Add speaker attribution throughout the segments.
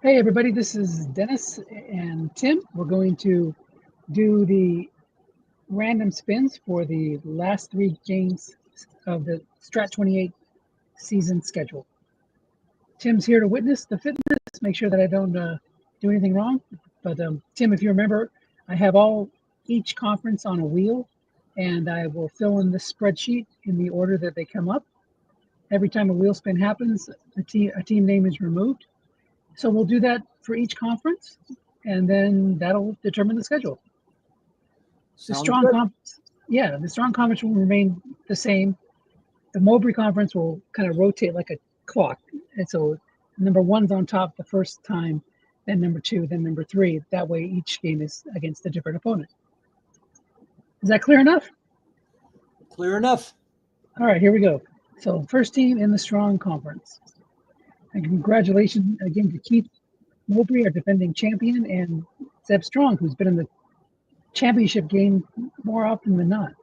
Speaker 1: Hey everybody, this is Dennis and Tim. We're going to do the random spins for the last 3 games of the Strat 28 season schedule. Tim's here to witness the fitness, make sure that I don't do anything wrong. But Tim, if you remember, I have each conference on a wheel, and I will fill in the spreadsheet in the order that they come up. Every time a wheel spin happens, a team name is removed. So we'll do that for each conference, and then that'll determine the schedule. The strong conference will remain the same. The Mowbray conference will kind of rotate like a clock, and so number 1's on top the first time, then number 2, then number 3. That way, each game is against a different opponent. Is that clear enough?
Speaker 2: Clear enough.
Speaker 1: All right, here we go. So first team in the strong conference. And congratulations again to Keith Mowbray, our defending champion, and Zeb Strong, who's been in the championship game more often than not.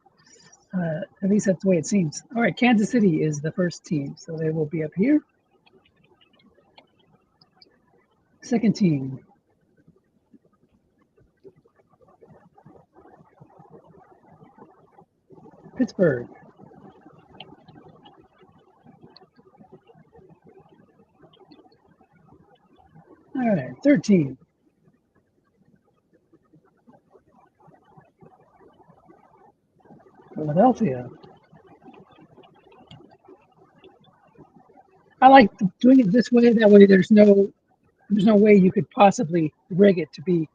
Speaker 1: At least that's the way it seems. All right, Kansas City is the first team, so they will be up here. Second team. Pittsburgh. All right, third team. Philadelphia. I like doing it this way. That way, there's no way you could possibly rig it to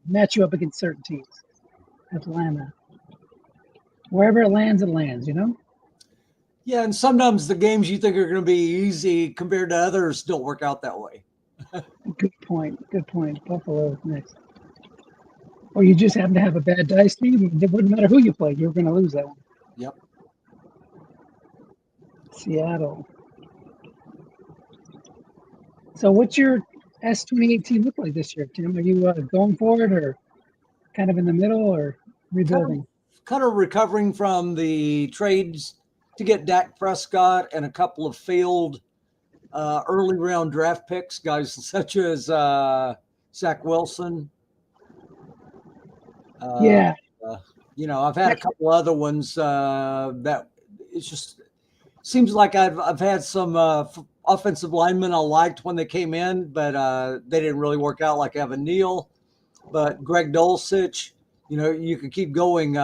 Speaker 1: match you up against certain teams. Atlanta. Wherever it lands, you know?
Speaker 2: Yeah, and sometimes the games you think are going to be easy compared to others don't work out that way.
Speaker 1: Good point. Buffalo next. Or you just happen to have a bad dice team. It wouldn't matter who you played. You're going to lose that one.
Speaker 2: Yep.
Speaker 1: Seattle. So what's your S28 team look like this year, Tim? Are you going for it, or kind of in the middle, or rebuilding?
Speaker 2: Kind of recovering from the trades to get Dak Prescott and a couple of failed early round draft picks, guys such as Zach Wilson.
Speaker 1: Yeah.
Speaker 2: I've had a couple other ones that it's just seems like I've had some offensive linemen I liked when they came in, but they didn't really work out, like Evan Neal. But Greg Dulcich, you could keep going.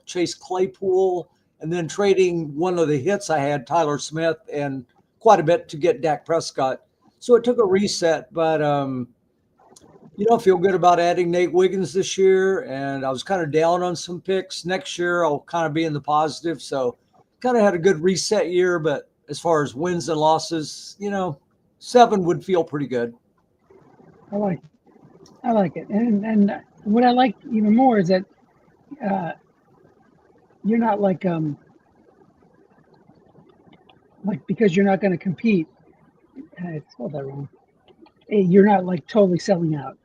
Speaker 2: Chase Claypool, and then trading one of the hits I had, Tyler Smith, and quite a bit to get Dak Prescott. So it took a reset, but I feel good about adding Nate Wiggins this year, and I was kind of down on some picks. Next year, I'll kind of be in the positive, so kind of had a good reset year, but as far as wins and losses, 7 would feel pretty good.
Speaker 1: I like it. And what I like even more is that you're not like because you're not going to compete. I spelled that wrong. You're not like totally selling out.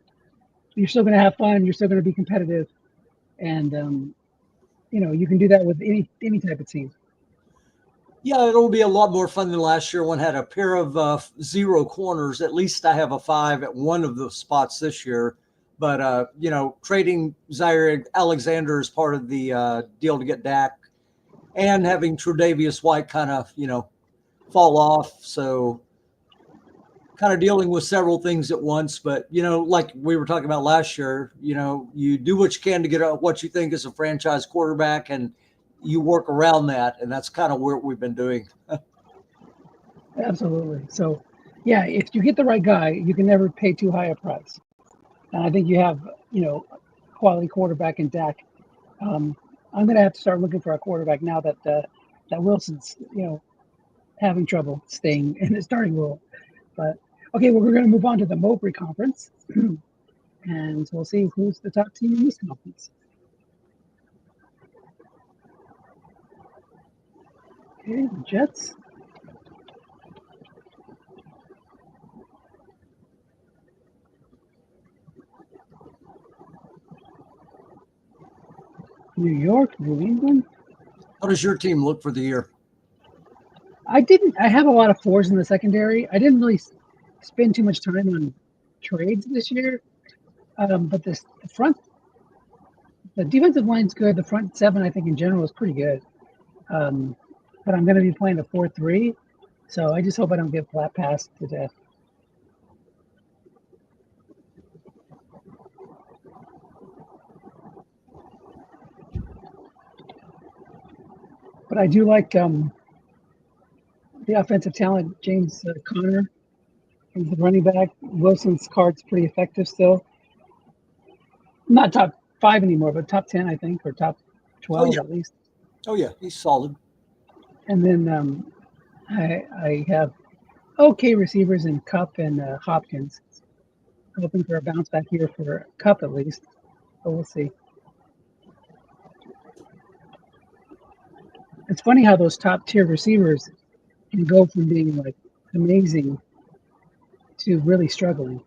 Speaker 1: You're still going to have fun. You're still going to be competitive, and you can do that with any type of team.
Speaker 2: Yeah, it'll be a lot more fun than last year. One had a pair of 0 corners. At least I have a 5 at one of the spots this year. But trading Zaire Alexander as part of the deal to get Dak, and having Tre'Davious White kind of fall off. So kind of dealing with several things at once. But, like we were talking about last year, you do what you can to get what you think is a franchise quarterback, and you work around that. And that's kind of what we've been doing.
Speaker 1: Absolutely. So, yeah, if you get the right guy, you can never pay too high a price. And I think you have, quality quarterback in Dak. I'm going to have to start looking for a quarterback now that Wilson's, having trouble staying in the starting role. But okay, well, we're going to move on to the Mowbray Conference, and we'll see who's the top team in this conference. Okay, the Jets. New York, New England.
Speaker 2: How does your team look for the year?
Speaker 1: I have a lot of 4s in the secondary. I didn't really spend too much time on trades this year. But the defensive line's good. The front seven, I think, in general is pretty good. But I'm going to be playing a 4-3, so I just hope I don't get flat passed to death. But I do like the offensive talent, James Conner. He's the running back. Wilson's card's pretty effective still. Not top 5 anymore, but top 10, I think, or top 12 at least.
Speaker 2: Oh, yeah, he's solid.
Speaker 1: And then I have okay receivers in Cup and Hopkins. Hoping for a bounce back here for Cup at least, but we'll see. It's funny how those top tier receivers can go from being like amazing to really struggling.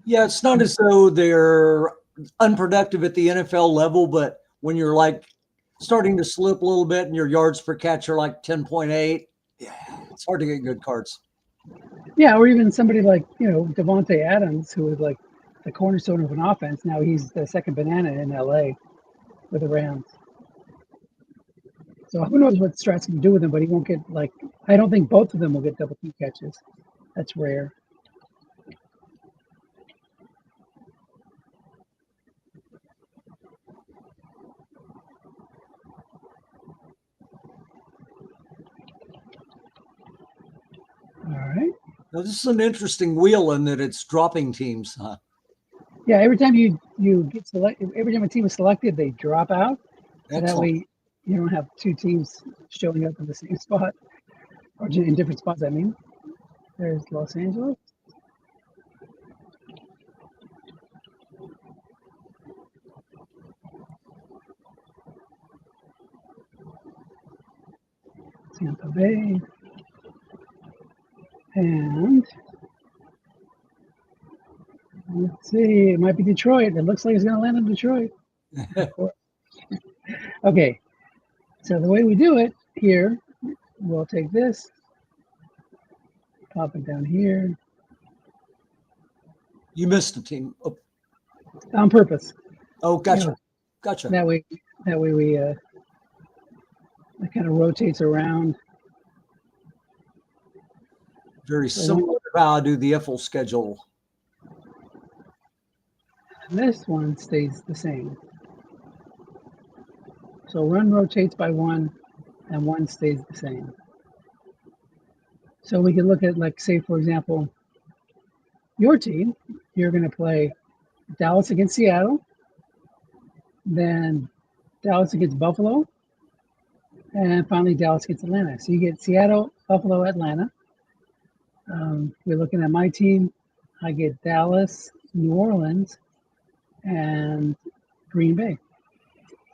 Speaker 2: Yeah, it's not as though they're unproductive at the NFL level, but when you're like starting to slip a little bit and your yards per catch are like 10.8, yeah, it's hard to get good cards.
Speaker 1: Yeah, or even somebody like, Devontae Adams, who was like the cornerstone of an offense. Now he's the second banana in LA with the Rams. So who knows what Strat's going to do with him, but he won't get I don't think both of them will get double team catches. That's rare. All right.
Speaker 2: Now, this is an interesting wheel in that it's dropping teams, huh?
Speaker 1: Yeah, every time you get selected, every time a team is selected, they drop out. So that way you don't have two teams showing up in the same spot or in different spots. I mean, there's Los Angeles. Tampa Bay. And let's see, it might be Detroit. It looks like it's going to land in Detroit. Okay, so the way we do it here, we'll take this, pop it down here.
Speaker 2: You missed a team. Oh.
Speaker 1: On purpose.
Speaker 2: Oh, gotcha. Gotcha.
Speaker 1: That way we it kind of rotates around.
Speaker 2: Very similar to how I do the IFL schedule.
Speaker 1: And this one stays the same. So run rotates by 1, and 1 stays the same. So we can look at, say, for example, your team. You're going to play Dallas against Seattle, then Dallas against Buffalo, and finally Dallas against Atlanta. So you get Seattle, Buffalo, Atlanta. We're looking at my team. I get Dallas, New Orleans, and Green Bay.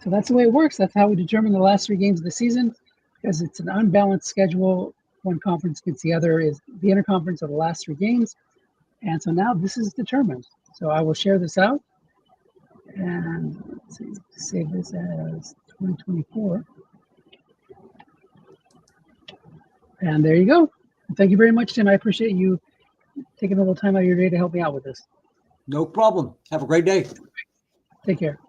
Speaker 1: So that's the way it works. That's how we determine the last 3 games of the season, because it's an unbalanced schedule. One conference against the other is the interconference of the last 3 games. And so now this is determined. So I will share this out. And let's see, save this as 2024. And there you go. Thank you very much, Tim. I appreciate you taking a little time out of your day to help me out with this.
Speaker 2: No problem. Have a great day.
Speaker 1: Take care.